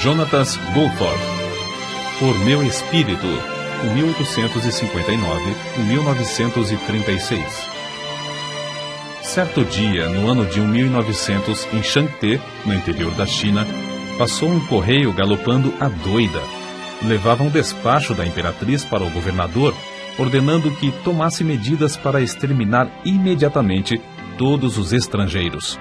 Jonatas Goldthorpe, Por Meu Espírito, 1859-1936. Certo dia, no ano de 1900, em Changte, no interior da China, passou um correio galopando à doida. Levava um despacho da imperatriz para o governador, ordenando que tomasse medidas para exterminar imediatamente todos os estrangeiros.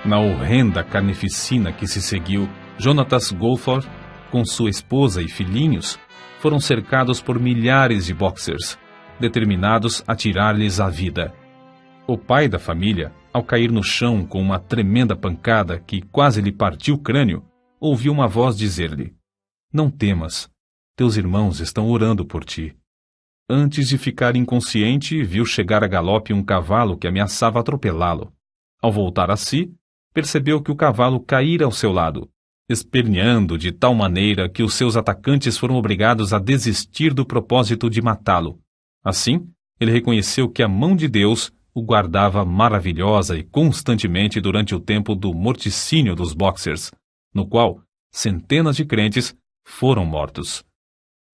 Na horrenda carnificina que se seguiu, Jonatas Goldthorpe, com sua esposa e filhinhos, foram cercados por milhares de boxers, determinados a tirar-lhes a vida. O pai da família, ao cair no chão com uma tremenda pancada que quase lhe partiu o crânio, ouviu uma voz dizer-lhe: "Não temas, teus irmãos estão orando por ti." Antes de ficar inconsciente, viu chegar a galope um cavalo que ameaçava atropelá-lo. Ao voltar a si, percebeu que o cavalo caíra ao seu lado, esperneando de tal maneira que os seus atacantes foram obrigados a desistir do propósito de matá-lo. Assim, ele reconheceu que a mão de Deus o guardava maravilhosa e constantemente durante o tempo do morticínio dos boxers, no qual centenas de crentes foram mortos.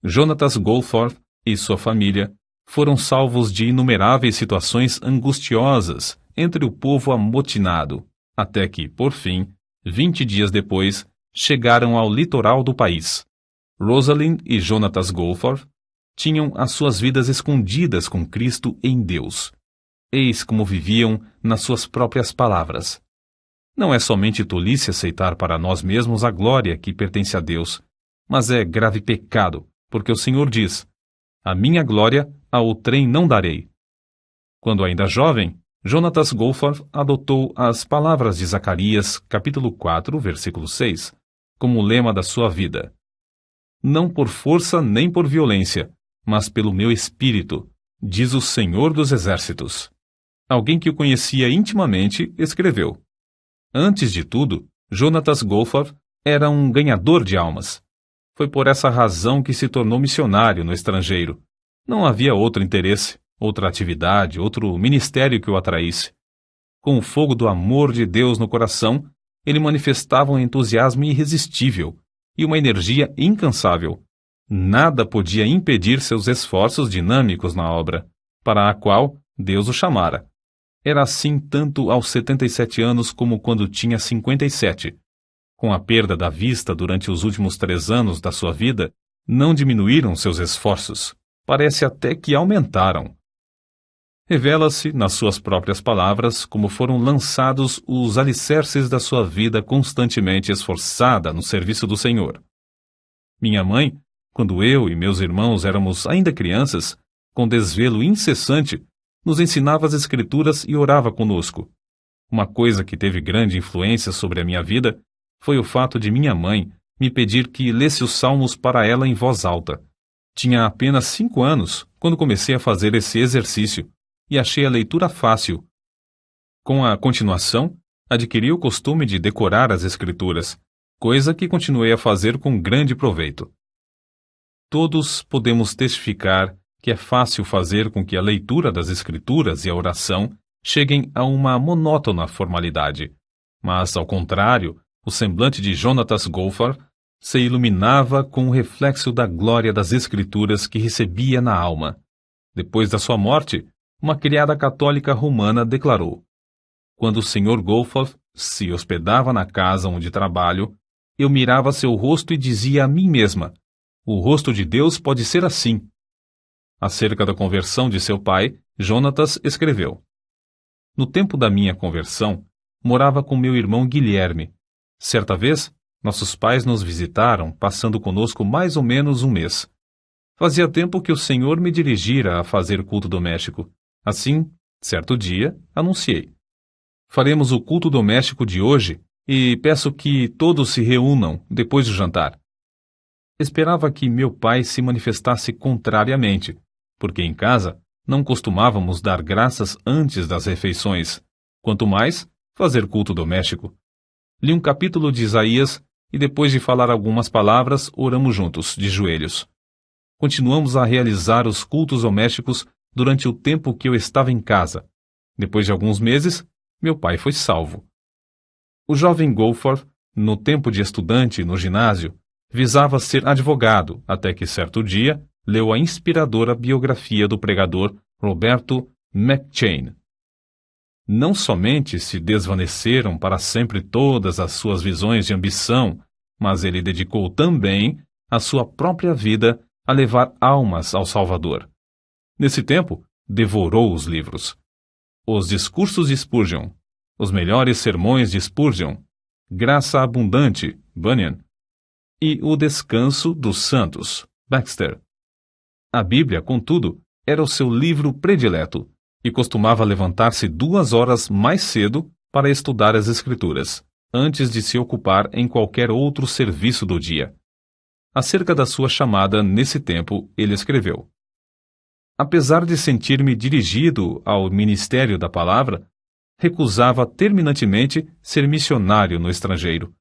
Jonatas Goldthorpe e sua família foram salvos de inumeráveis situações angustiosas entre o povo amotinado, até que, por fim, 20 dias depois, chegaram ao litoral do país. Rosalind e Jonatas Goldthorpe tinham as suas vidas escondidas com Cristo em Deus. Eis como viviam nas suas próprias palavras. Não é somente tolice aceitar para nós mesmos a glória que pertence a Deus, mas é grave pecado, porque o Senhor diz: "A minha glória a outrem não darei." Quando ainda jovem, Jonatas Goldthorpe adotou as palavras de Zacarias, capítulo 4, versículo 6, como lema da sua vida: "Não por força nem por violência, mas pelo meu espírito, diz o Senhor dos Exércitos." Alguém que o conhecia intimamente escreveu: "Antes de tudo, Jonatas Goldthorpe era um ganhador de almas. Foi por essa razão que se tornou missionário no estrangeiro. Não havia outro interesse, outra atividade, outro ministério que o atraísse. Com o fogo do amor de Deus no coração, ele manifestava um entusiasmo irresistível e uma energia incansável. Nada podia impedir seus esforços dinâmicos na obra, para a qual Deus o chamara. Era assim tanto aos 77 anos como quando tinha 57. Com a perda da vista durante os últimos 3 anos da sua vida, não diminuíram seus esforços. Parece até que aumentaram. Revela-se, nas suas próprias palavras, como foram lançados os alicerces da sua vida constantemente esforçada no serviço do Senhor. Minha mãe, quando eu e meus irmãos éramos ainda crianças, com desvelo incessante, nos ensinava as Escrituras e orava conosco. Uma coisa que teve grande influência sobre a minha vida foi o fato de minha mãe me pedir que lesse os salmos para ela em voz alta. Tinha apenas 5 anos quando comecei a fazer esse exercício e achei a leitura fácil. Com a continuação, adquiri o costume de decorar as Escrituras, coisa que continuei a fazer com grande proveito. Todos podemos testificar que é fácil fazer com que a leitura das Escrituras e a oração cheguem a uma monótona formalidade. Mas, ao contrário, o semblante de Jonatas Goldthorpe se iluminava com o reflexo da glória das Escrituras que recebia na alma. Depois da sua morte, uma criada católica romana declarou: "Quando o Sr. Goldthorpe se hospedava na casa onde trabalho, eu mirava seu rosto e dizia a mim mesma: o rosto de Deus pode ser assim." Acerca da conversão de seu pai, Jonatas escreveu: "No tempo da minha conversão, morava com meu irmão Guilherme. Certa vez, nossos pais nos visitaram, passando conosco mais ou menos um mês. Fazia tempo que o Senhor me dirigira a fazer culto doméstico. Assim, certo dia, anunciei: faremos o culto doméstico de hoje e peço que todos se reúnam depois do jantar. Esperava que meu pai se manifestasse contrariamente, porque em casa não costumávamos dar graças antes das refeições, quanto mais fazer culto doméstico. Li um capítulo de Isaías e depois de falar algumas palavras, oramos juntos, de joelhos. Continuamos a realizar os cultos domésticos durante o tempo que eu estava em casa. Depois de alguns meses, meu pai foi salvo." O jovem Goldthorpe, no tempo de estudante no ginásio, Visava ser advogado, até que certo dia leu a inspiradora biografia do pregador Roberto McCheyne. Não somente se desvaneceram para sempre todas as suas visões de ambição, mas ele dedicou também a sua própria vida a levar almas ao Salvador. Nesse tempo, devorou os livros. Os discursos de Spurgeon, os melhores sermões de Spurgeon, Graça Abundante, Bunyan, e O Descanso dos Santos, Baxter. A Bíblia, contudo, era o seu livro predileto, e costumava levantar-se 2 horas mais cedo para estudar as Escrituras, antes de se ocupar em qualquer outro serviço do dia. Acerca da sua chamada nesse tempo, ele escreveu: apesar de sentir-me dirigido ao ministério da palavra, recusava terminantemente ser missionário no estrangeiro.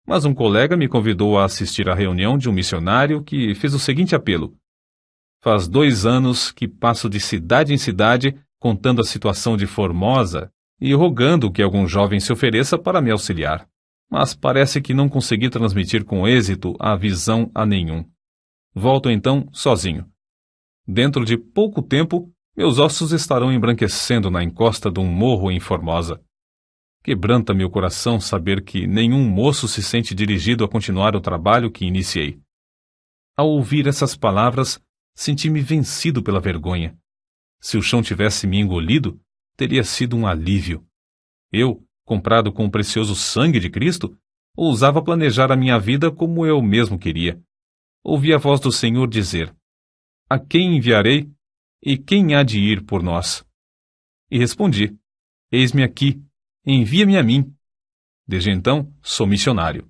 Mas um colega me convidou a assistir à reunião de um missionário que fez o seguinte apelo: faz 2 anos que passo de cidade em cidade contando a situação de Formosa e rogando que algum jovem se ofereça para me auxiliar. Mas parece que não consegui transmitir com êxito a visão a nenhum. Volto então sozinho. Dentro de pouco tempo, meus ossos estarão embranquecendo na encosta de um morro em Formosa. Quebranta-me o coração saber que nenhum moço se sente dirigido a continuar o trabalho que iniciei. Ao ouvir essas palavras, senti-me vencido pela vergonha. Se o chão tivesse me engolido, teria sido um alívio. Eu, comprado com o precioso sangue de Cristo, ousava planejar a minha vida como eu mesmo queria. Ouvi a voz do Senhor dizer: a quem enviarei? E quem há de ir por nós? E respondi: eis-me aqui, envia-me a mim. Desde então, sou missionário.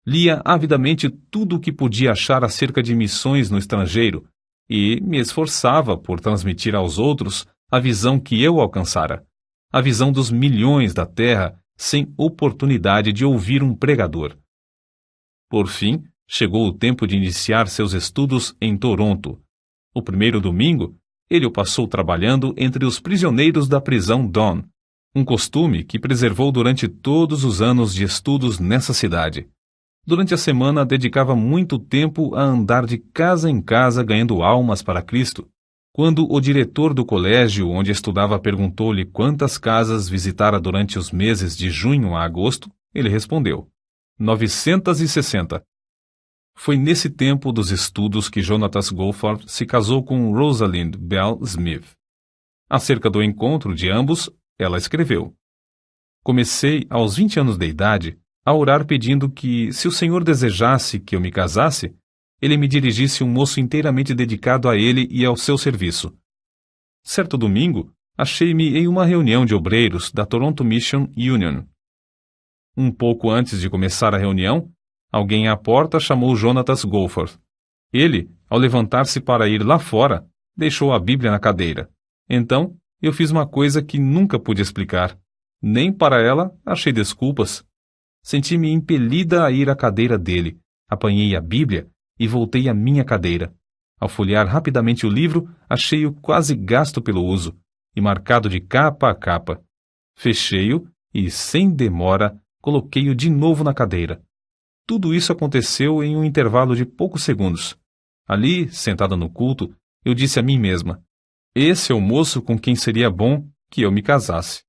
Lia avidamente tudo o que podia achar acerca de missões no estrangeiro e me esforçava por transmitir aos outros a visão que eu alcançara, a visão dos milhões da terra sem oportunidade de ouvir um pregador. Por fim, chegou o tempo de iniciar seus estudos em Toronto. O primeiro domingo, ele o passou trabalhando entre os prisioneiros da prisão Don, um costume que preservou durante todos os anos de estudos nessa cidade. Durante a semana, dedicava muito tempo a andar de casa em casa ganhando almas para Cristo. Quando o diretor do colégio onde estudava perguntou-lhe quantas casas visitara durante os meses de junho a agosto, ele respondeu: 960. Foi nesse tempo dos estudos que Jonatas Goforth se casou com Rosalind Bell Smith. Acerca do encontro de ambos, ela escreveu: comecei, aos 20 anos de idade, a orar pedindo que, se o Senhor desejasse que eu me casasse, ele me dirigisse um moço inteiramente dedicado a ele e ao seu serviço. Certo domingo, achei-me em uma reunião de obreiros da Toronto Mission Union. Um pouco antes de começar a reunião, alguém à porta chamou Jonatas Goforth. Ele, ao levantar-se para ir lá fora, deixou a Bíblia na cadeira. Então, eu fiz uma coisa que nunca pude explicar. Nem para ela achei desculpas. Senti-me impelida a ir à cadeira dele, apanhei a Bíblia e voltei à minha cadeira. Ao folhear rapidamente o livro, achei-o quase gasto pelo uso, e marcado de capa a capa. Fechei-o e, sem demora, coloquei-o de novo na cadeira. Tudo isso aconteceu em um intervalo de poucos segundos. Ali, sentada no culto, eu disse a mim mesma: esse é o moço com quem seria bom que eu me casasse.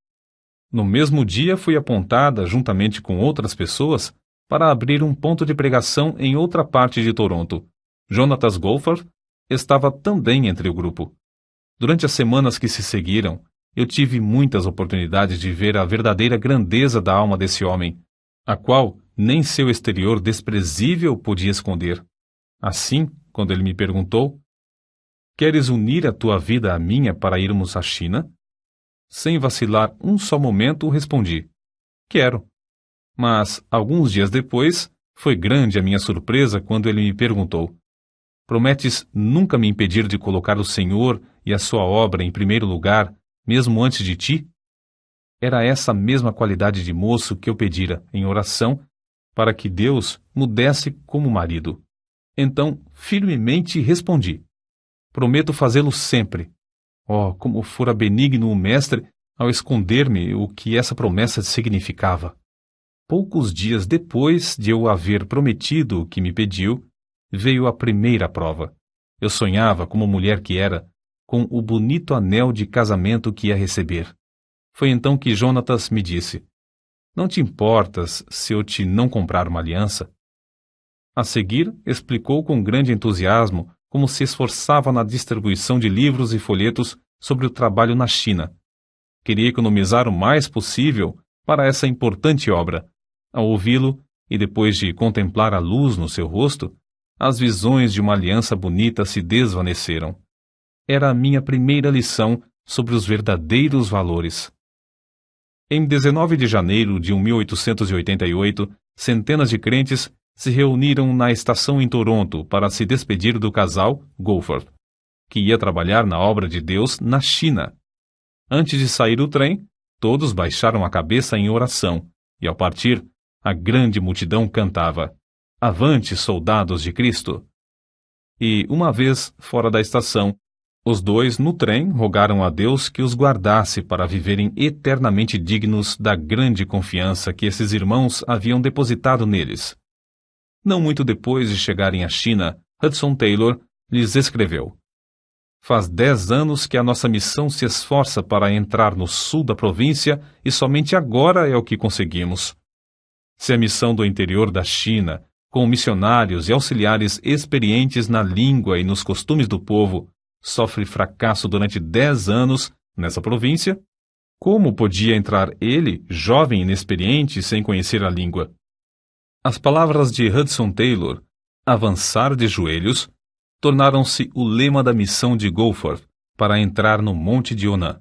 No mesmo dia fui apontada, juntamente com outras pessoas, para abrir um ponto de pregação em outra parte de Toronto. Jonatas Goforth estava também entre o grupo. Durante as semanas que se seguiram, eu tive muitas oportunidades de ver a verdadeira grandeza da alma desse homem, a qual nem seu exterior desprezível podia esconder. Assim, quando ele me perguntou: queres unir a tua vida à minha para irmos à China? Sem vacilar um só momento, respondi: quero. Mas, alguns dias depois, foi grande a minha surpresa quando ele me perguntou: prometes nunca me impedir de colocar o Senhor e a sua obra em primeiro lugar, mesmo antes de ti? Era essa mesma qualidade de moço que eu pedira, em oração, para que Deus me desse como marido. Então, firmemente respondi: prometo fazê-lo sempre. Oh, como fora benigno o mestre ao esconder-me o que essa promessa significava! Poucos dias depois de eu haver prometido o que me pediu, veio a primeira prova. Eu sonhava, como mulher que era, com o bonito anel de casamento que ia receber. Foi então que Jonatas me disse: "Não te importas se eu te não comprar uma aliança?" A seguir, explicou com grande entusiasmo como se esforçava na distribuição de livros e folhetos sobre o trabalho na China. Queria economizar o mais possível para essa importante obra. Ao ouvi-lo, e depois de contemplar a luz no seu rosto, as visões de uma aliança bonita se desvaneceram. Era a minha primeira lição sobre os verdadeiros valores. Em 19 de janeiro de 1888, centenas de crentes se reuniram na estação em Toronto para se despedir do casal Goforth, que ia trabalhar na obra de Deus na China. Antes de sair do trem, todos baixaram a cabeça em oração, e ao partir, a grande multidão cantava: "Avante, soldados de Cristo!" E, uma vez fora da estação, os dois no trem rogaram a Deus que os guardasse para viverem eternamente dignos da grande confiança que esses irmãos haviam depositado neles. Não muito depois de chegarem à China, Hudson Taylor lhes escreveu: "Faz 10 anos que a nossa missão se esforça para entrar no sul da província e somente agora é o que conseguimos. Se a missão do interior da China, com missionários e auxiliares experientes na língua e nos costumes do povo, sofre fracasso durante 10 anos nessa província, como podia entrar ele, jovem e inexperiente, sem conhecer a língua?" As palavras de Hudson Taylor, "avançar de joelhos", tornaram-se o lema da missão de Goforth para entrar no Monte de Onan.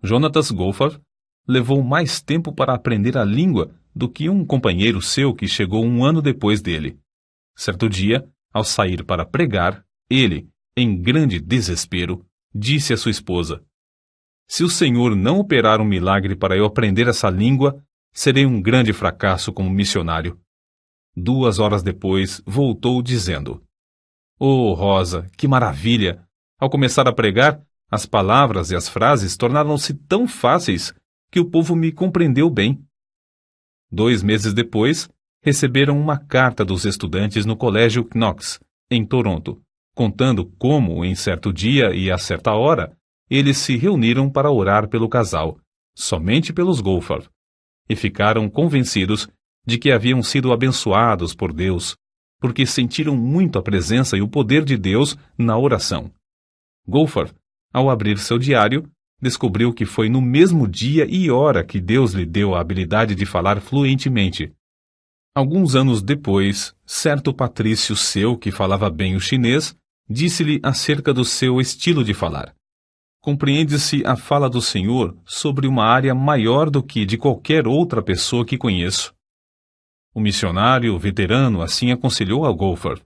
Jonatas Goforth levou mais tempo para aprender a língua do que um companheiro seu que chegou 1 ano depois dele. Certo dia, ao sair para pregar, ele, em grande desespero, disse à sua esposa: "Se o Senhor não operar um milagre para eu aprender essa língua, serei um grande fracasso como missionário." 2 horas depois, voltou dizendo: "Oh, Rosa, que maravilha! Ao começar a pregar, as palavras e as frases tornaram-se tão fáceis que o povo me compreendeu bem." 2 meses depois, receberam uma carta dos estudantes no Colégio Knox, em Toronto, contando como, em certo dia e a certa hora, eles se reuniram para orar pelo casal, somente pelos Goforth, e ficaram convencidos de que haviam sido abençoados por Deus, porque sentiram muito a presença e o poder de Deus na oração. Goforth, ao abrir seu diário, descobriu que foi no mesmo dia e hora que Deus lhe deu a habilidade de falar fluentemente. Alguns anos depois, certo patrício seu que falava bem o chinês, disse-lhe acerca do seu estilo de falar: "Compreende-se a fala do Senhor sobre uma área maior do que de qualquer outra pessoa que conheço." O missionário veterano assim aconselhou a Goforth: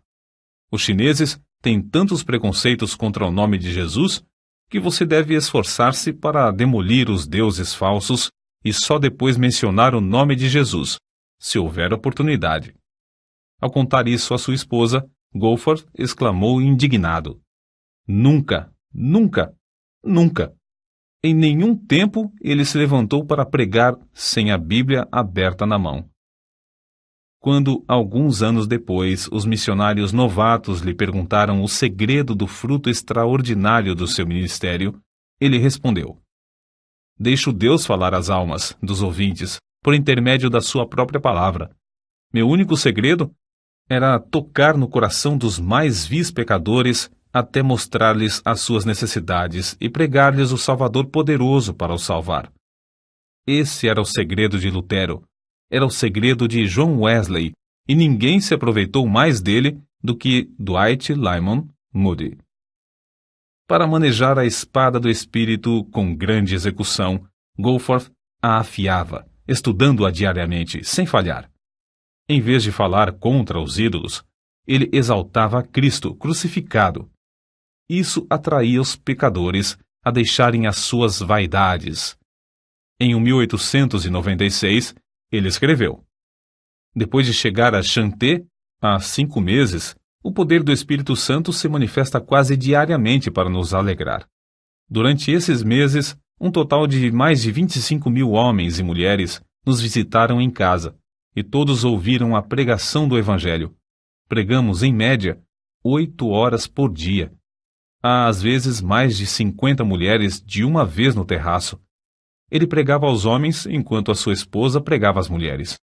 "Os chineses têm tantos preconceitos contra o nome de Jesus que você deve esforçar-se para demolir os deuses falsos e só depois mencionar o nome de Jesus, se houver oportunidade." Ao contar isso à sua esposa, Goforth exclamou indignado: "Nunca, nunca, nunca! Em nenhum tempo ele se levantou para pregar sem a Bíblia aberta na mão." Quando, alguns anos depois, os missionários novatos lhe perguntaram o segredo do fruto extraordinário do seu ministério, ele respondeu: "Deixo Deus falar às almas dos ouvintes por intermédio da sua própria palavra. Meu único segredo era tocar no coração dos mais vis pecadores até mostrar-lhes as suas necessidades e pregar-lhes o Salvador poderoso para os salvar." Esse era o segredo de Lutero. Era o segredo de John Wesley, e ninguém se aproveitou mais dele do que Dwight Lyman Moody. Para manejar a espada do Espírito com grande execução, Goforth a afiava, estudando-a diariamente, sem falhar. Em vez de falar contra os ídolos, ele exaltava Cristo crucificado. Isso atraía os pecadores a deixarem as suas vaidades. Em 1896, ele escreveu: "Depois de chegar a Shanté, há 5 meses, o poder do Espírito Santo se manifesta quase diariamente para nos alegrar. Durante esses meses, um total de mais de 25.000 homens e mulheres nos visitaram em casa, e todos ouviram a pregação do Evangelho. Pregamos, em média, 8 horas por dia. Há, às vezes, mais de 50 mulheres de uma vez no terraço. Ele pregava aos homens enquanto a sua esposa pregava às mulheres.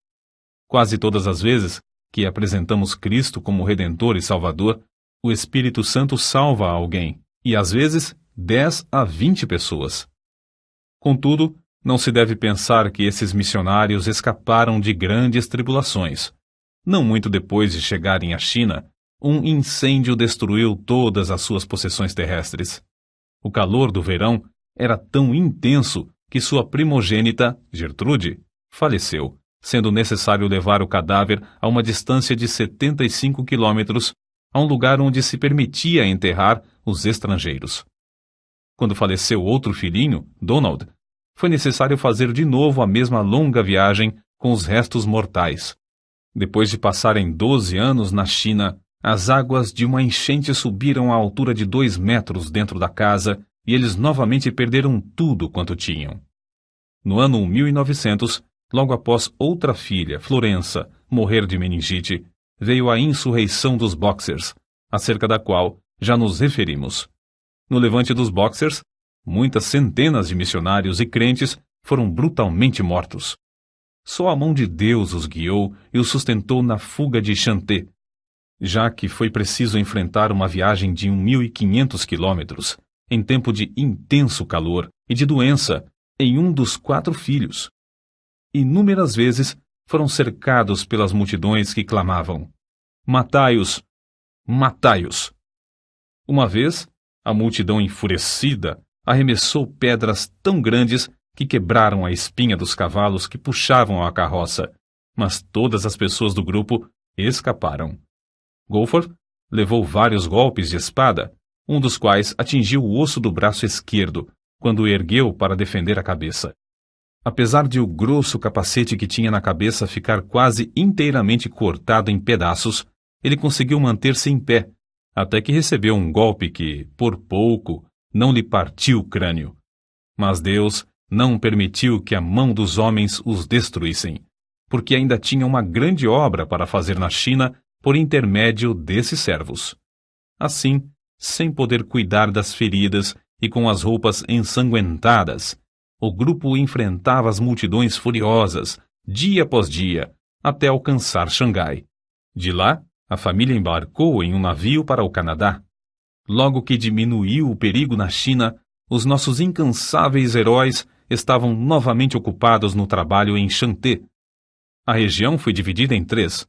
Quase todas as vezes que apresentamos Cristo como Redentor e Salvador, o Espírito Santo salva alguém, e às vezes 10 a 20 pessoas. Contudo, não se deve pensar que esses missionários escaparam de grandes tribulações. Não muito depois de chegarem à China, um incêndio destruiu todas as suas possessões terrestres. O calor do verão era tão intenso que sua primogênita, Gertrude, faleceu, sendo necessário levar o cadáver a uma distância de 75 quilômetros, a um lugar onde se permitia enterrar os estrangeiros. Quando faleceu outro filhinho, Donald, foi necessário fazer de novo a mesma longa viagem com os restos mortais. Depois de passarem 12 anos na China, as águas de uma enchente subiram à altura de 2 metros dentro da casa e eles novamente perderam tudo quanto tinham. No ano 1900, logo após outra filha, Florença, morrer de meningite, veio a insurreição dos Boxers, acerca da qual já nos referimos. No levante dos Boxers, muitas centenas de missionários e crentes foram brutalmente mortos. Só a mão de Deus os guiou e os sustentou na fuga de Shanté, já que foi preciso enfrentar uma viagem de 1.500 quilômetros, em tempo de intenso calor e de doença, em um dos 4 filhos. Inúmeras vezes foram cercados pelas multidões que clamavam: "Matai-os! Matai-os!" Uma vez, a multidão enfurecida arremessou pedras tão grandes que quebraram a espinha dos cavalos que puxavam a carroça, mas todas as pessoas do grupo escaparam. Goforth levou vários golpes de espada, um dos quais atingiu o osso do braço esquerdo, quando o ergueu para defender a cabeça. Apesar de o grosso capacete que tinha na cabeça ficar quase inteiramente cortado em pedaços, ele conseguiu manter-se em pé, até que recebeu um golpe que, por pouco, não lhe partiu o crânio. Mas Deus não permitiu que a mão dos homens os destruíssem, porque ainda tinha uma grande obra para fazer na China por intermédio desses servos. Assim, sem poder cuidar das feridas e com as roupas ensanguentadas, o grupo enfrentava as multidões furiosas, dia após dia, até alcançar Xangai. De lá, a família embarcou em um navio para o Canadá. Logo que diminuiu o perigo na China, os nossos incansáveis heróis estavam novamente ocupados no trabalho em Shanté. A região foi dividida em 3.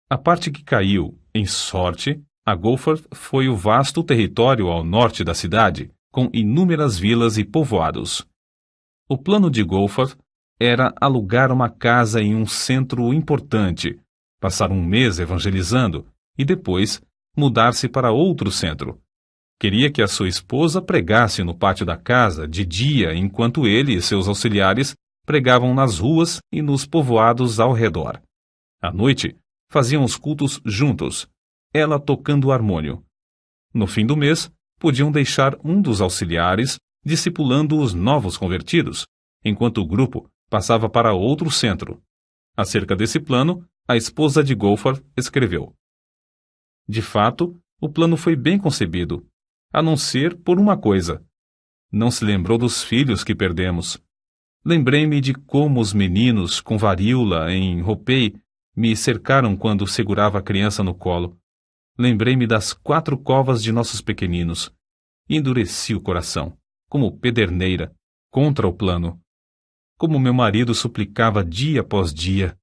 A parte que caiu, em sorte, a Goforth, foi o vasto território ao norte da cidade, com inúmeras vilas e povoados. O plano de Goforth era alugar uma casa em um centro importante, passar um mês evangelizando e depois mudar-se para outro centro. Queria que a sua esposa pregasse no pátio da casa de dia enquanto ele e seus auxiliares pregavam nas ruas e nos povoados ao redor. À noite, faziam os cultos juntos, ela tocando o harmônio. No fim do mês, podiam deixar um dos auxiliares discipulando os novos convertidos, enquanto o grupo passava para outro centro. Acerca desse plano, a esposa de Goforth escreveu: "De fato, o plano foi bem concebido, a não ser por uma coisa. Não se lembrou dos filhos que perdemos. Lembrei-me de como os meninos com varíola em Hopei me cercaram quando segurava a criança no colo. Lembrei-me das 4 covas de nossos pequeninos. Endureci o coração, como pederneira, contra o plano. Como meu marido suplicava dia após dia: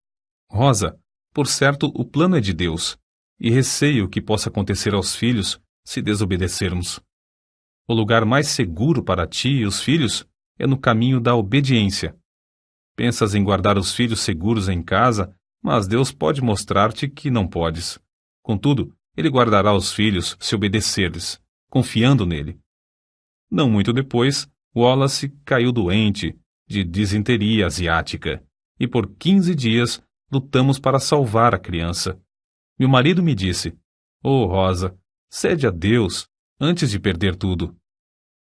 Rosa, por certo o plano é de Deus, e receio que possa acontecer aos filhos se desobedecermos. O lugar mais seguro para ti e os filhos é no caminho da obediência. Pensas em guardar os filhos seguros em casa, mas Deus pode mostrar-te que não podes. Contudo, Ele guardará os filhos se obedecer-lhes, confiando nele." Não muito depois, Wallace caiu doente de disenteria asiática, e por 15 dias lutamos para salvar a criança. Meu marido me disse: "Oh, Rosa, cede a Deus antes de perder tudo."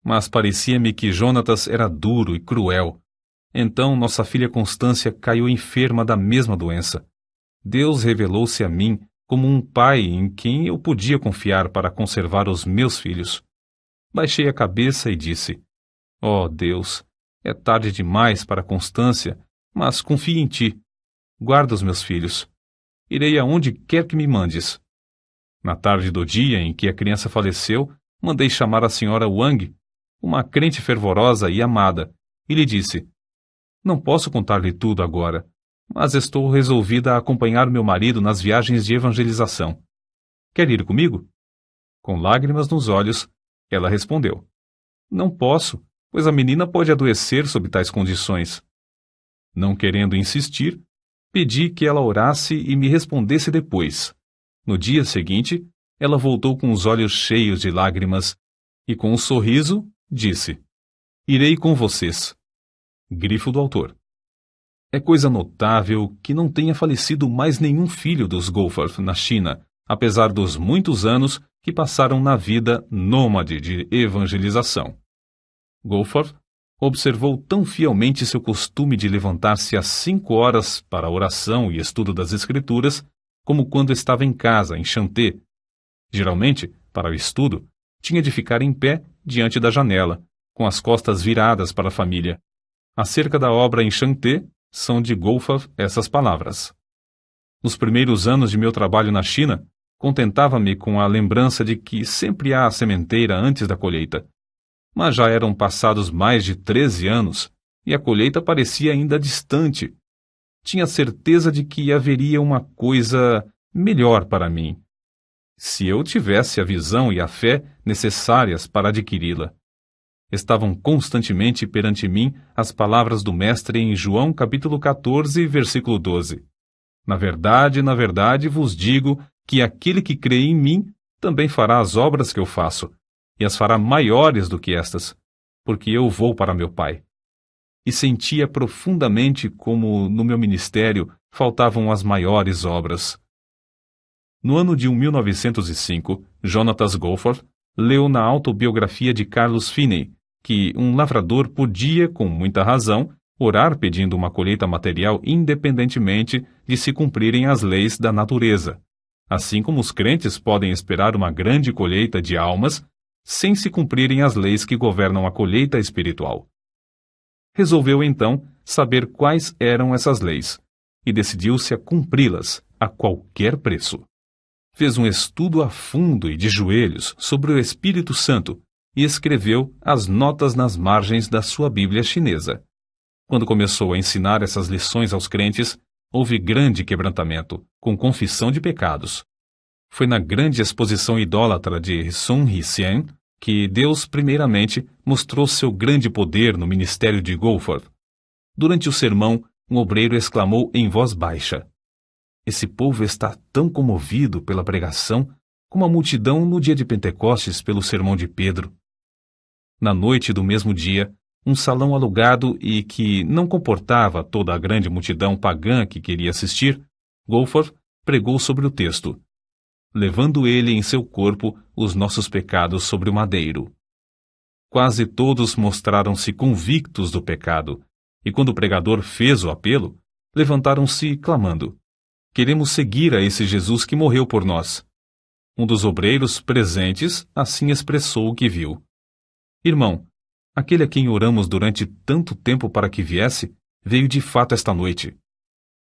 Mas parecia-me que Jonatas era duro e cruel. Então nossa filha Constância caiu enferma da mesma doença. Deus revelou-se a mim como um pai em quem eu podia confiar para conservar os meus filhos. Baixei a cabeça e disse: ó Deus, é tarde demais para a constância, mas confio em ti. Guarda os meus filhos. Irei aonde quer que me mandes. Na tarde do dia em que a criança faleceu, mandei chamar a senhora Wang, uma crente fervorosa e amada, e lhe disse: não posso contar-lhe tudo agora, mas estou resolvida a acompanhar meu marido nas viagens de evangelização. Quer ir comigo? Com lágrimas nos olhos, ela respondeu: não posso, pois a menina pode adoecer sob tais condições. Não querendo insistir, pedi que ela orasse e me respondesse depois. No dia seguinte, ela voltou com os olhos cheios de lágrimas e, com um sorriso, disse: irei com vocês. Grifo do autor. É coisa notável que não tenha falecido mais nenhum filho dos Goforth na China, apesar dos muitos anos que passaram na vida nômade de evangelização. Goforth observou tão fielmente seu costume de levantar-se às 5 horas para a oração e estudo das Escrituras, como quando estava em casa, em Chanté. Geralmente, para o estudo, tinha de ficar em pé diante da janela, com as costas viradas para a família. Acerca da obra em Chanté, são de Goforth essas palavras: nos primeiros anos de meu trabalho na China, contentava-me com a lembrança de que sempre há a sementeira antes da colheita. Mas já eram passados mais de 13 anos, e a colheita parecia ainda distante. Tinha certeza de que haveria uma coisa melhor para mim, se eu tivesse a visão e a fé necessárias para adquiri-la. Estavam constantemente perante mim as palavras do Mestre em João capítulo 14, versículo 12. Na verdade vos digo que aquele que crê em mim também fará as obras que eu faço, e as fará maiores do que estas, porque eu vou para meu Pai. E sentia profundamente como no meu ministério faltavam as maiores obras. No ano de 1905, Jonatas Goforth leu na autobiografia de Carlos Finney que um lavrador podia, com muita razão, orar pedindo uma colheita material independentemente de se cumprirem as leis da natureza, assim como os crentes podem esperar uma grande colheita de almas sem se cumprirem as leis que governam a colheita espiritual. Resolveu, então, saber quais eram essas leis, e decidiu-se a cumpri-las a qualquer preço. Fez um estudo a fundo e de joelhos sobre o Espírito Santo e escreveu as notas nas margens da sua Bíblia chinesa. Quando começou a ensinar essas lições aos crentes, houve grande quebrantamento, com confissão de pecados. Foi na grande exposição idólatra de Sun Yat-sen que Deus primeiramente mostrou seu grande poder no ministério de Goforth. Durante o sermão, um obreiro exclamou em voz baixa: esse povo está tão comovido pela pregação como a multidão no dia de Pentecostes pelo sermão de Pedro. Na noite do mesmo dia, um salão alugado e que não comportava toda a grande multidão pagã que queria assistir, Goforth pregou sobre o texto: levando ele em seu corpo os nossos pecados sobre o madeiro. Quase todos mostraram-se convictos do pecado, e quando o pregador fez o apelo, levantaram-se clamando: queremos seguir a esse Jesus que morreu por nós. Um dos obreiros presentes assim expressou o que viu: irmão, aquele a quem oramos durante tanto tempo para que viesse, veio de fato esta noite.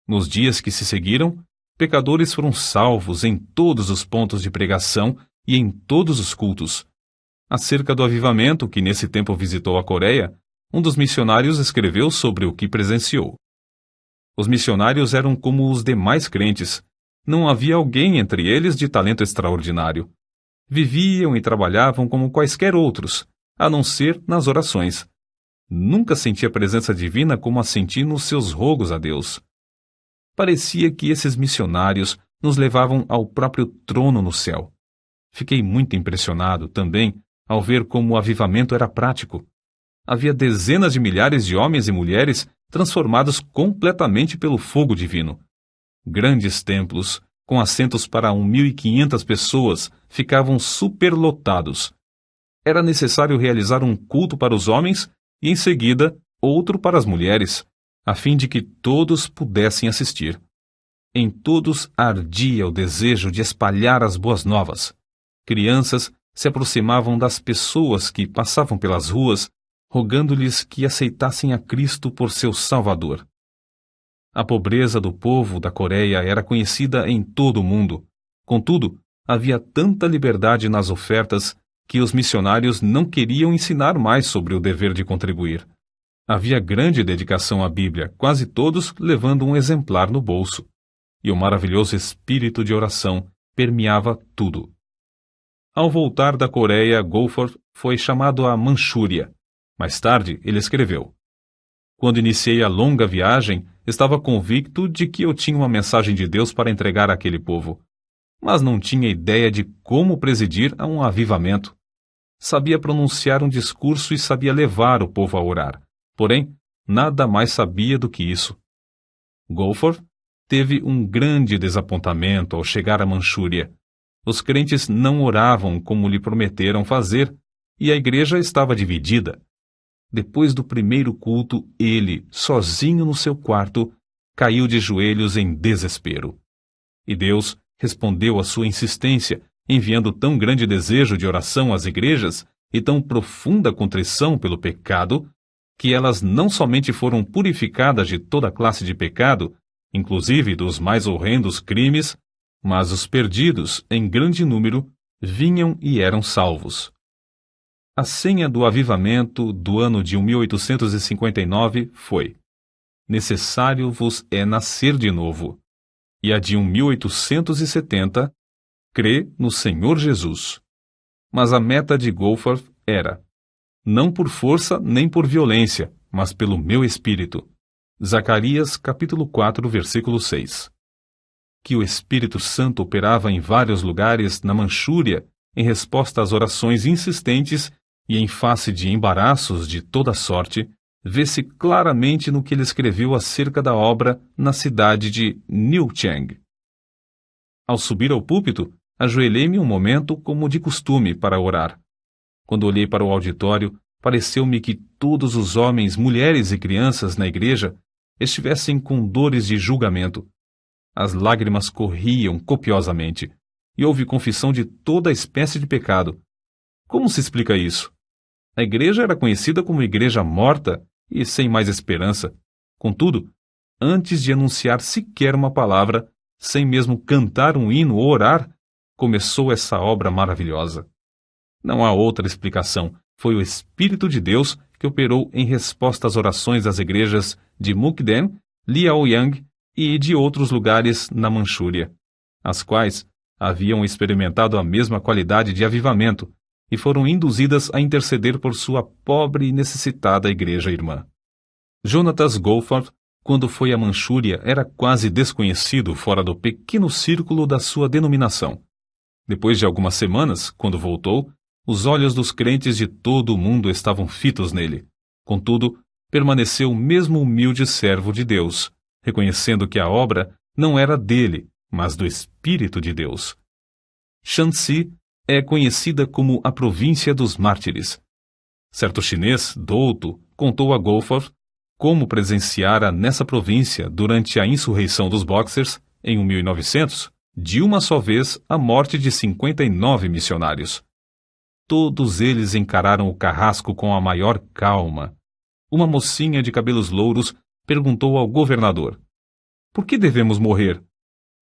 Nos dias que se seguiram, pecadores foram salvos em todos os pontos de pregação e em todos os cultos. Acerca do avivamento que nesse tempo visitou a Coreia, um dos missionários escreveu sobre o que presenciou. Os missionários eram como os demais crentes. Não havia alguém entre eles de talento extraordinário. Viviam e trabalhavam como quaisquer outros, a não ser nas orações. Nunca senti a presença divina como a senti nos seus rogos a Deus. Parecia que esses missionários nos levavam ao próprio trono no céu. Fiquei muito impressionado também ao ver como o avivamento era prático. Havia dezenas de milhares de homens e mulheres transformados completamente pelo fogo divino. Grandes templos, com assentos para 1.500 pessoas, ficavam superlotados. Era necessário realizar um culto para os homens e, em seguida, outro para as mulheres, a fim de que todos pudessem assistir. Em todos ardia o desejo de espalhar as boas novas. Crianças se aproximavam das pessoas que passavam pelas ruas, rogando-lhes que aceitassem a Cristo por seu Salvador. A pobreza do povo da Coreia era conhecida em todo o mundo. Contudo, havia tanta liberdade nas ofertas que os missionários não queriam ensinar mais sobre o dever de contribuir. Havia grande dedicação à Bíblia, quase todos levando um exemplar no bolso. E o maravilhoso espírito de oração permeava tudo. Ao voltar da Coreia, Goforth foi chamado à Manchúria. Mais tarde, ele escreveu: "Quando iniciei a longa viagem, estava convicto de que eu tinha uma mensagem de Deus para entregar àquele povo, mas não tinha ideia de como presidir a um avivamento. Sabia pronunciar um discurso e sabia levar o povo a orar, porém, nada mais sabia do que isso." Goforth teve um grande desapontamento ao chegar à Manchúria. Os crentes não oravam como lhe prometeram fazer, e a igreja estava dividida. Depois do primeiro culto, ele, sozinho no seu quarto, caiu de joelhos em desespero. E Deus respondeu à sua insistência, enviando tão grande desejo de oração às igrejas e tão profunda contrição pelo pecado, que elas não somente foram purificadas de toda classe de pecado, inclusive dos mais horrendos crimes, mas os perdidos, em grande número, vinham e eram salvos. A senha do avivamento do ano de 1859 foi: "Necessário vos é nascer de novo." E a de 1870, "Crê no Senhor Jesus." Mas a meta de Goforth era: "Não por força nem por violência, mas pelo meu espírito." Zacarias capítulo 4, versículo 6. Que o Espírito Santo operava em vários lugares na Manchúria em resposta às orações insistentes e em face de embaraços de toda sorte, vê-se claramente no que ele escreveu acerca da obra na cidade de Niucheng. Ao subir ao púlpito, ajoelhei-me um momento como de costume para orar. Quando olhei para o auditório, pareceu-me que todos os homens, mulheres e crianças na igreja estivessem com dores de julgamento. As lágrimas corriam copiosamente, e houve confissão de toda espécie de pecado. Como se explica isso? A igreja era conhecida como igreja morta e sem mais esperança. Contudo, antes de anunciar sequer uma palavra, sem mesmo cantar um hino ou orar, começou essa obra maravilhosa. Não há outra explicação. Foi o Espírito de Deus que operou em resposta às orações das igrejas de Mukden, Liaoyang e de outros lugares na Manchúria, as quais haviam experimentado a mesma qualidade de avivamento e foram induzidas a interceder por sua pobre e necessitada igreja irmã. Jonatas Goforth, quando foi à Manchúria, era quase desconhecido fora do pequeno círculo da sua denominação. Depois de algumas semanas, quando voltou, os olhos dos crentes de todo o mundo estavam fitos nele. Contudo, permaneceu o mesmo humilde servo de Deus, reconhecendo que a obra não era dele, mas do Espírito de Deus. Shanxi é conhecida como a província dos mártires. Certo chinês, douto, contou a Goforth como presenciara nessa província, durante a insurreição dos Boxers, em 1900, de uma só vez a morte de 59 missionários. Todos eles encararam o carrasco com a maior calma. Uma mocinha de cabelos louros perguntou ao governador: "Por que devemos morrer?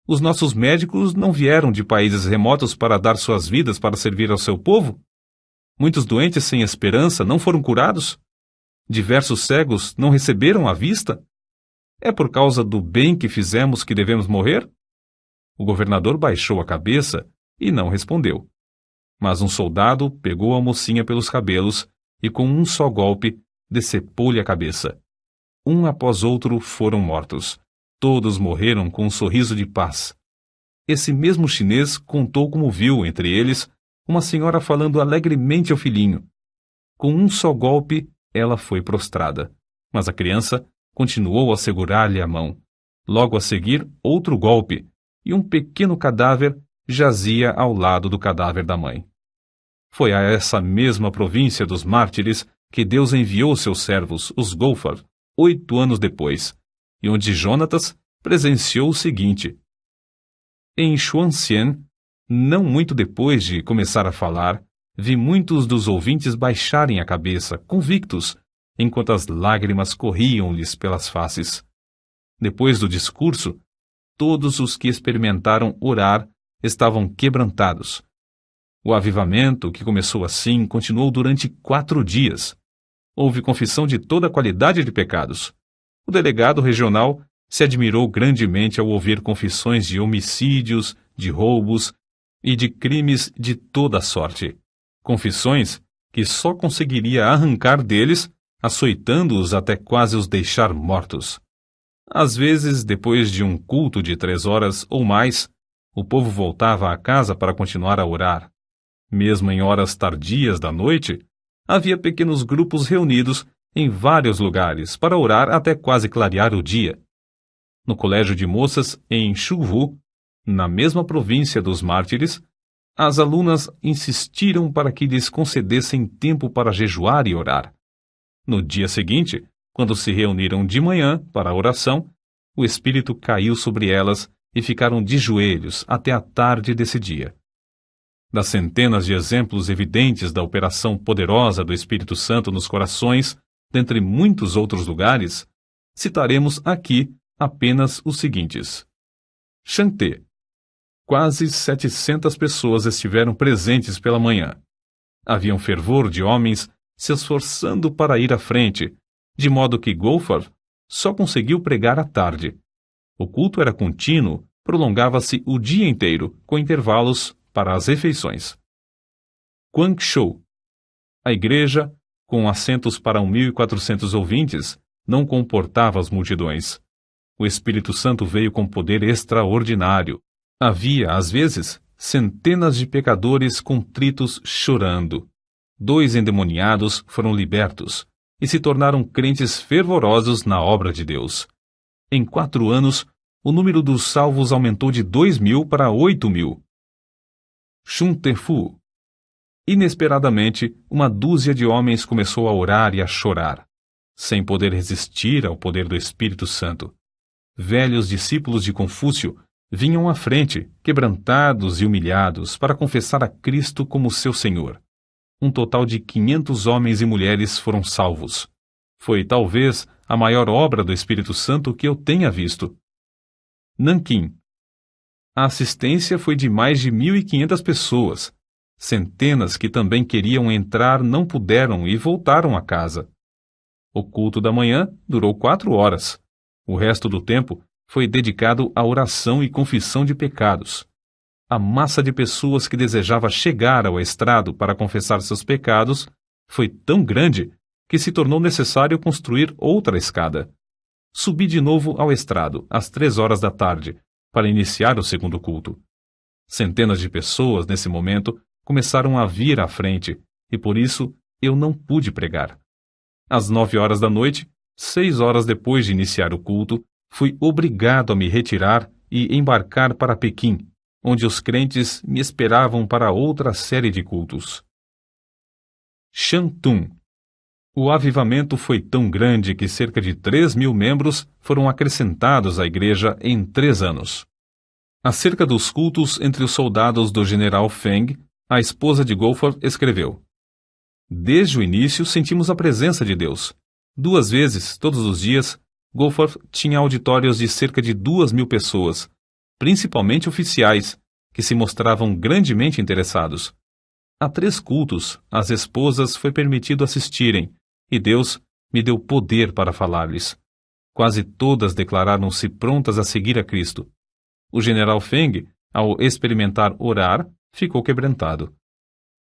Os nossos médicos não vieram de países remotos para dar suas vidas para servir ao seu povo? Muitos doentes sem esperança não foram curados? Diversos cegos não receberam a vista? É por causa do bem que fizemos que devemos morrer?" O governador baixou a cabeça e não respondeu. Mas um soldado pegou a mocinha pelos cabelos e, com um só golpe, decepou-lhe a cabeça. Um após outro foram mortos. Todos morreram com um sorriso de paz. Esse mesmo chinês contou como viu, entre eles, uma senhora falando alegremente ao filhinho. Com um só golpe, ela foi prostrada, mas a criança continuou a segurar-lhe a mão. Logo a seguir, outro golpe, e um pequeno cadáver jazia ao lado do cadáver da mãe. Foi a essa mesma província dos mártires que Deus enviou seus servos, os Goforth, 8 anos depois, e onde Jonatas presenciou o seguinte. Em Xuanxian, não muito depois de começar a falar, vi muitos dos ouvintes baixarem a cabeça, convictos, enquanto as lágrimas corriam-lhes pelas faces. Depois do discurso, todos os que experimentaram orar estavam quebrantados. O avivamento, que começou assim, continuou durante 4 dias. Houve confissão de toda a qualidade de pecados. O delegado regional se admirou grandemente ao ouvir confissões de homicídios, de roubos e de crimes de toda sorte. Confissões que só conseguiria arrancar deles, açoitando-os até quase os deixar mortos. Às vezes, depois de um culto de 3 horas ou mais, o povo voltava à casa para continuar a orar. Mesmo em horas tardias da noite, havia pequenos grupos reunidos em vários lugares para orar até quase clarear o dia. No colégio de moças em Shuvu, na mesma província dos mártires, as alunas insistiram para que lhes concedessem tempo para jejuar e orar. No dia seguinte, quando se reuniram de manhã para a oração, o Espírito caiu sobre elas e ficaram de joelhos até a tarde desse dia. Das centenas de exemplos evidentes da operação poderosa do Espírito Santo nos corações, dentre muitos outros lugares, citaremos aqui apenas os seguintes. Xanté. Quase 700 pessoas estiveram presentes pela manhã. Havia um fervor de homens se esforçando para ir à frente, de modo que Goforth só conseguiu pregar à tarde. O culto era contínuo, prolongava-se o dia inteiro, com intervalos para as refeições. Guangzhou. A igreja, com assentos para 1.400 ouvintes, não comportava as multidões. O Espírito Santo veio com poder extraordinário. Havia, às vezes, centenas de pecadores contritos chorando. 2 endemoniados foram libertos e se tornaram crentes fervorosos na obra de Deus. Em 4 anos, o número dos salvos aumentou de 2.000 para 8.000. Xuntefu. Inesperadamente, uma dúzia de homens começou a orar e a chorar, sem poder resistir ao poder do Espírito Santo. Velhos discípulos de Confúcio vinham à frente, quebrantados e humilhados, para confessar a Cristo como seu Senhor. Um total de 500 homens e mulheres foram salvos. Foi, talvez, a maior obra do Espírito Santo que eu tenha visto. Nanquim. A assistência foi de mais de 1.500 pessoas. Centenas que também queriam entrar não puderam e voltaram a casa. O culto da manhã durou 4 horas. O resto do tempo foi dedicado à oração e confissão de pecados. A massa de pessoas que desejava chegar ao estrado para confessar seus pecados foi tão grande que se tornou necessário construir outra escada. Subi de novo ao estrado, às 3 horas da tarde, para iniciar o segundo culto. Centenas de pessoas, nesse momento, começaram a vir à frente, e por isso eu não pude pregar. Às 9 horas da noite, 6 horas depois de iniciar o culto, fui obrigado a me retirar e embarcar para Pequim, onde os crentes me esperavam para outra série de cultos. Shantung. O avivamento foi tão grande que cerca de 3.000 membros foram acrescentados à igreja em 3 anos. Acerca dos cultos entre os soldados do general Feng, a esposa de Goforth escreveu: Desde o início sentimos a presença de Deus. 2 vezes, todos os dias, Goforth tinha auditórios de cerca de 2.000 pessoas, principalmente oficiais, que se mostravam grandemente interessados. A 3 cultos, às esposas foi permitido assistirem, e Deus me deu poder para falar-lhes. Quase todas declararam-se prontas a seguir a Cristo. O general Feng, ao experimentar orar, ficou quebrantado.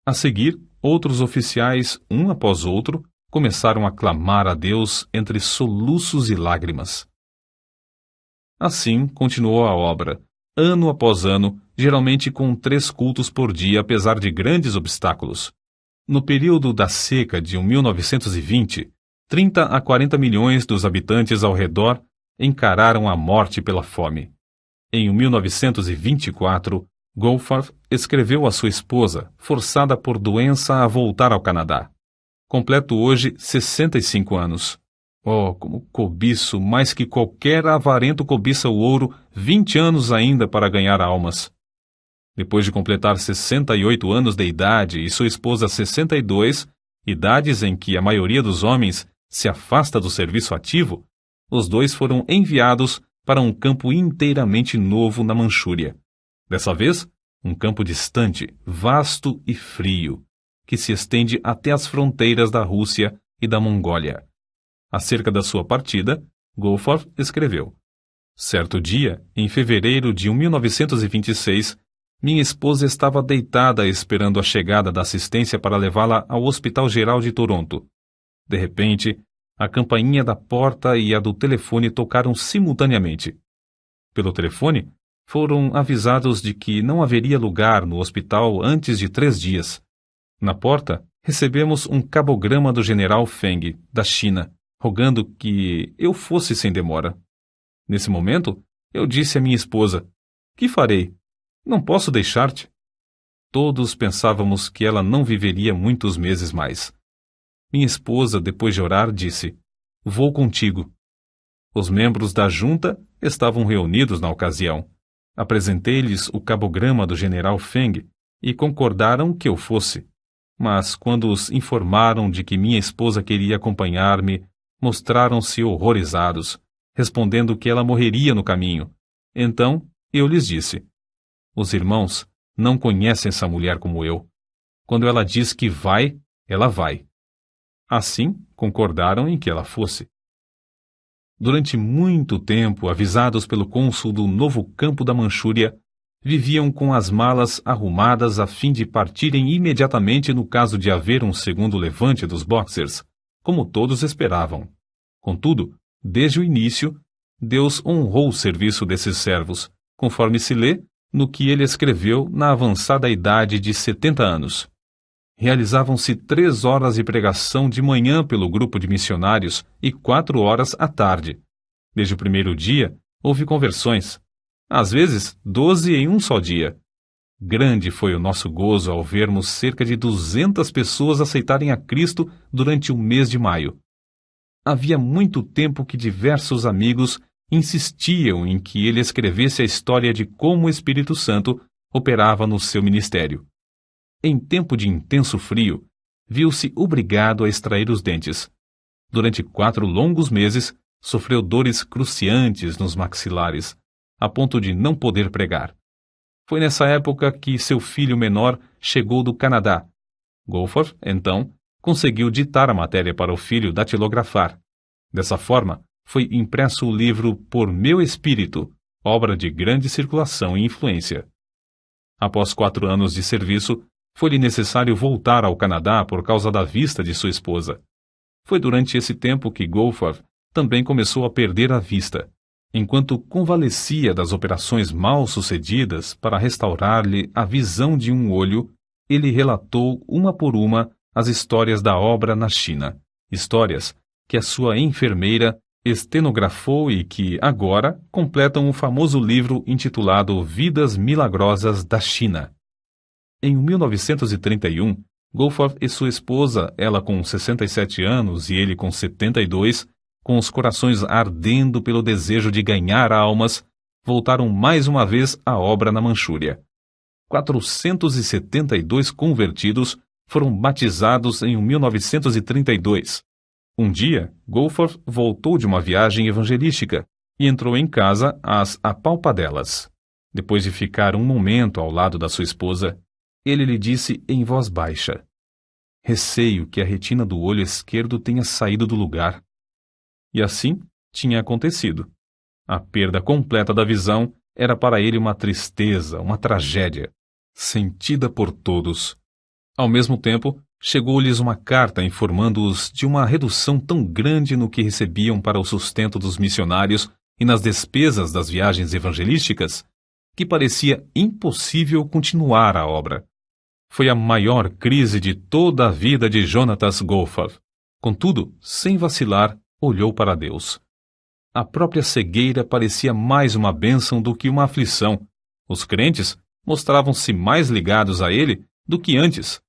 A seguir, outros oficiais, um após outro, começaram a clamar a Deus entre soluços e lágrimas. Assim continuou a obra, ano após ano, geralmente com 3 cultos por dia, apesar de grandes obstáculos. No período da seca de 1920, 30 a 40 milhões dos habitantes ao redor encararam a morte pela fome. Em 1924, Goforth escreveu à sua esposa, forçada por doença a voltar ao Canadá. Completo hoje 65 anos. Oh, como cobiço, mais que qualquer avarento cobiça o ouro, 20 anos ainda para ganhar almas. Depois de completar 68 anos de idade e sua esposa 62, idades em que a maioria dos homens se afasta do serviço ativo, os dois foram enviados para um campo inteiramente novo na Manchúria. Dessa vez, um campo distante, vasto e frio, que se estende até as fronteiras da Rússia e da Mongólia. Acerca da sua partida, Goforth escreveu: certo dia, em fevereiro de 1926, minha esposa estava deitada esperando a chegada da assistência para levá-la ao Hospital Geral de Toronto. De repente, a campainha da porta e a do telefone tocaram simultaneamente. Pelo telefone, foram avisados de que não haveria lugar no hospital antes de 3 dias. Na porta, recebemos um cabograma do general Feng, da China, rogando que eu fosse sem demora. Nesse momento, eu disse à minha esposa: que farei? Não posso deixar-te. Todos pensávamos que ela não viveria muitos meses mais. Minha esposa, depois de orar, disse: vou contigo. Os membros da junta estavam reunidos na ocasião. Apresentei-lhes o cabograma do general Feng e concordaram que eu fosse. Mas quando os informaram de que minha esposa queria acompanhar-me, mostraram-se horrorizados, respondendo que ela morreria no caminho. Então eu lhes disse: os irmãos não conhecem essa mulher como eu. Quando ela diz que vai, ela vai. Assim, concordaram em que ela fosse. Durante muito tempo, avisados pelo cônsul do novo campo da Manchúria, viviam com as malas arrumadas a fim de partirem imediatamente no caso de haver um segundo levante dos Boxers, como todos esperavam. Contudo, desde o início, Deus honrou o serviço desses servos, conforme se lê no que ele escreveu na avançada idade de 70 anos. Realizavam-se 3 horas de pregação de manhã pelo grupo de missionários e 4 horas à tarde. Desde o primeiro dia, houve conversões. Às vezes, 12 em um só dia. Grande foi o nosso gozo ao vermos cerca de 200 pessoas aceitarem a Cristo durante o mês de maio. Havia muito tempo que diversos amigos insistiam em que ele escrevesse a história de como o Espírito Santo operava no seu ministério. Em tempo de intenso frio, viu-se obrigado a extrair os dentes. Durante 4 longos meses, sofreu dores cruciantes nos maxilares, a ponto de não poder pregar. Foi nessa época que seu filho menor chegou do Canadá. Goforth, então, conseguiu ditar a matéria para o filho datilografar. Dessa forma, foi impresso o livro Por Meu Espírito, obra de grande circulação e influência. Após 4 anos de serviço, foi-lhe necessário voltar ao Canadá por causa da vista de sua esposa. Foi durante esse tempo que Goforth também começou a perder a vista. Enquanto convalescia das operações mal sucedidas para restaurar-lhe a visão de um olho, ele relatou uma por uma as histórias da obra na China, histórias que a sua enfermeira estenografou e que, agora, completam o famoso livro intitulado Vidas Milagrosas da China. Em 1931, Goforth e sua esposa, ela com 67 anos e ele com 72, com os corações ardendo pelo desejo de ganhar almas, voltaram mais uma vez à obra na Manchúria. 472 convertidos foram batizados em 1932. Um dia, Goforth voltou de uma viagem evangelística e entrou em casa às apalpadelas. Depois de ficar um momento ao lado da sua esposa, ele lhe disse em voz baixa: receio que a retina do olho esquerdo tenha saído do lugar. E assim tinha acontecido. A perda completa da visão era para ele uma tristeza, uma tragédia, sentida por todos. Ao mesmo tempo, chegou-lhes uma carta informando-os de uma redução tão grande no que recebiam para o sustento dos missionários e nas despesas das viagens evangelísticas, que parecia impossível continuar a obra. Foi a maior crise de toda a vida de Jonatas Goforth. Contudo, sem vacilar, olhou para Deus. A própria cegueira parecia mais uma bênção do que uma aflição. Os crentes mostravam-se mais ligados a ele do que antes.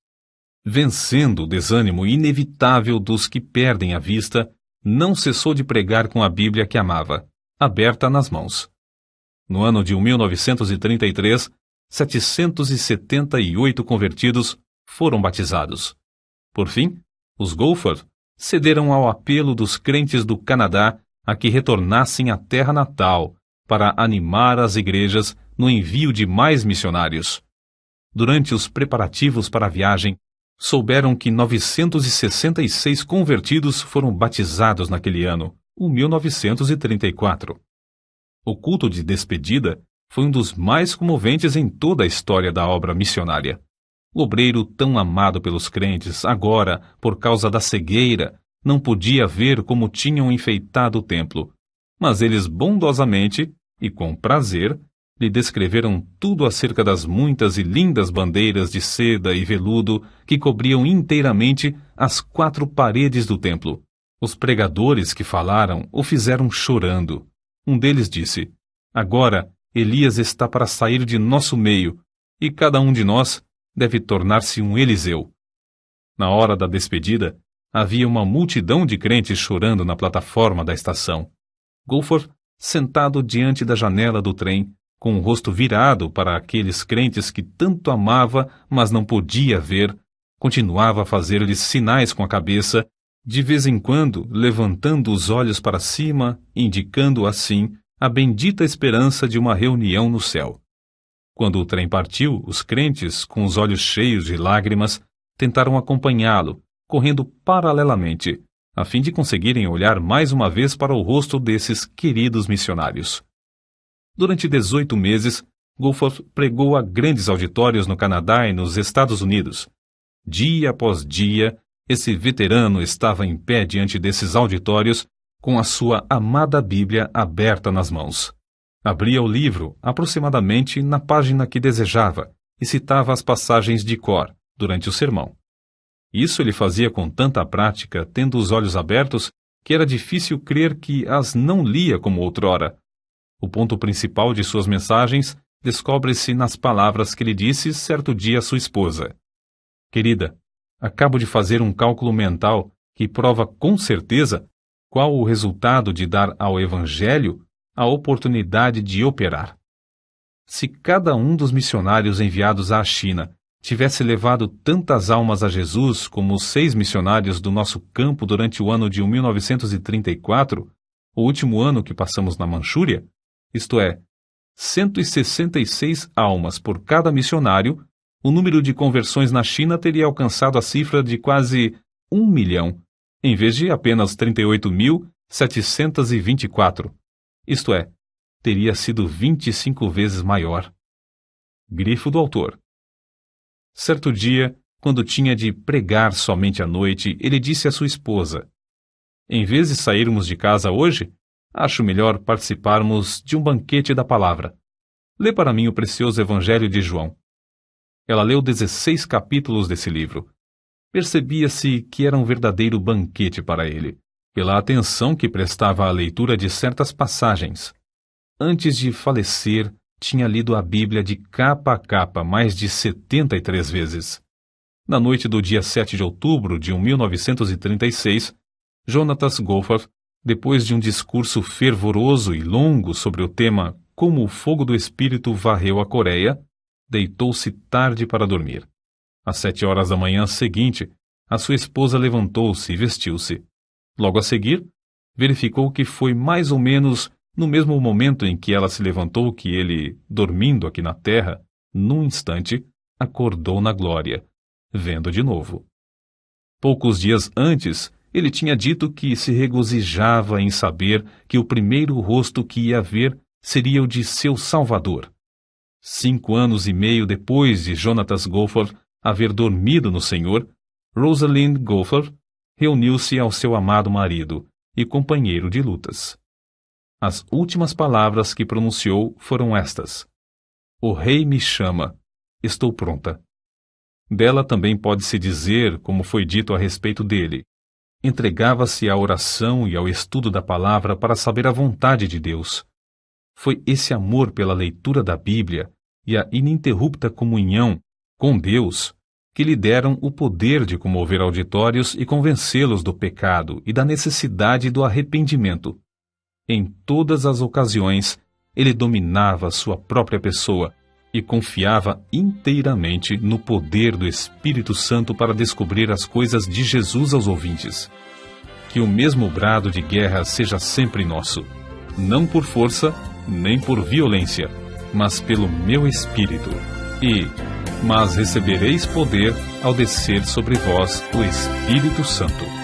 Vencendo o desânimo inevitável dos que perdem a vista, não cessou de pregar com a Bíblia que amava, aberta nas mãos. No ano de 1933, 778 convertidos foram batizados. Por fim, os Goforth cederam ao apelo dos crentes do Canadá a que retornassem à terra natal para animar as igrejas no envio de mais missionários. Durante os preparativos para a viagem, souberam que 966 convertidos foram batizados naquele ano, o 1934. O culto de despedida foi um dos mais comoventes em toda a história da obra missionária. O obreiro tão amado pelos crentes, agora, por causa da cegueira, não podia ver como tinham enfeitado o templo, mas eles bondosamente e com prazer lhe descreveram tudo acerca das muitas e lindas bandeiras de seda e veludo que cobriam inteiramente as 4 paredes do templo. Os pregadores que falaram o fizeram chorando. Um deles disse: "Agora Elias está para sair de nosso meio, e cada um de nós deve tornar-se um Eliseu." Na hora da despedida, havia uma multidão de crentes chorando na plataforma da estação. Goforth, sentado diante da janela do trem, com o rosto virado para aqueles crentes que tanto amava, mas não podia ver, continuava a fazer-lhes sinais com a cabeça, de vez em quando levantando os olhos para cima, indicando assim a bendita esperança de uma reunião no céu. Quando o trem partiu, os crentes, com os olhos cheios de lágrimas, tentaram acompanhá-lo, correndo paralelamente, a fim de conseguirem olhar mais uma vez para o rosto desses queridos missionários. Durante 18 meses, Goforth pregou a grandes auditórios no Canadá e nos Estados Unidos. Dia após dia, esse veterano estava em pé diante desses auditórios, com a sua amada Bíblia aberta nas mãos. Abria o livro aproximadamente na página que desejava e citava as passagens de cor durante o sermão. Isso ele fazia com tanta prática, tendo os olhos abertos, que era difícil crer que as não lia como outrora. O ponto principal de suas mensagens descobre-se nas palavras que lhe disse certo dia a sua esposa: "Querida, acabo de fazer um cálculo mental que prova com certeza qual o resultado de dar ao Evangelho a oportunidade de operar. Se cada um dos missionários enviados à China tivesse levado tantas almas a Jesus como os 6 missionários do nosso campo durante o ano de 1934, o último ano que passamos na Manchúria, isto é, 166 almas por cada missionário, o número de conversões na China teria alcançado a cifra de quase 1 milhão, em vez de apenas 38.724. Isto é, teria sido 25 vezes maior." Grifo do autor. Certo dia, quando tinha de pregar somente à noite, ele disse à sua esposa: "Em vez de sairmos de casa hoje, acho melhor participarmos de um banquete da palavra. Lê para mim o precioso Evangelho de João." Ela leu 16 capítulos desse livro. Percebia-se que era um verdadeiro banquete para ele, pela atenção que prestava à leitura de certas passagens. Antes de falecer, tinha lido a Bíblia de capa a capa mais de 73 vezes. Na noite do dia 7 de outubro de 1936, Jonatas Goforth, depois de um discurso fervoroso e longo sobre o tema Como o Fogo do Espírito Varreu a Coreia, deitou-se tarde para dormir. Às 7 horas da manhã seguinte, a sua esposa levantou-se e vestiu-se. Logo a seguir, verificou que foi mais ou menos no mesmo momento em que ela se levantou que ele, dormindo aqui na terra, num instante, acordou na glória, vendo de novo. Poucos dias antes, ele tinha dito que se regozijava em saber que o primeiro rosto que ia ver seria o de seu Salvador. 5 anos e meio depois de Jonatas Goforth haver dormido no Senhor, Rosalind Goforth reuniu-se ao seu amado marido e companheiro de lutas. As últimas palavras que pronunciou foram estas: "O rei me chama, estou pronta." Dela também pode-se dizer, como foi dito a respeito dele: entregava-se à oração e ao estudo da palavra para saber a vontade de Deus. Foi esse amor pela leitura da Bíblia e a ininterrupta comunhão com Deus que lhe deram o poder de comover auditórios e convencê-los do pecado e da necessidade do arrependimento. Em todas as ocasiões, ele dominava sua própria pessoa e confiava inteiramente no poder do Espírito Santo para descobrir as coisas de Jesus aos ouvintes. Que o mesmo brado de guerra seja sempre nosso, não por força, nem por violência, mas pelo meu Espírito. Mas recebereis poder ao descer sobre vós o Espírito Santo.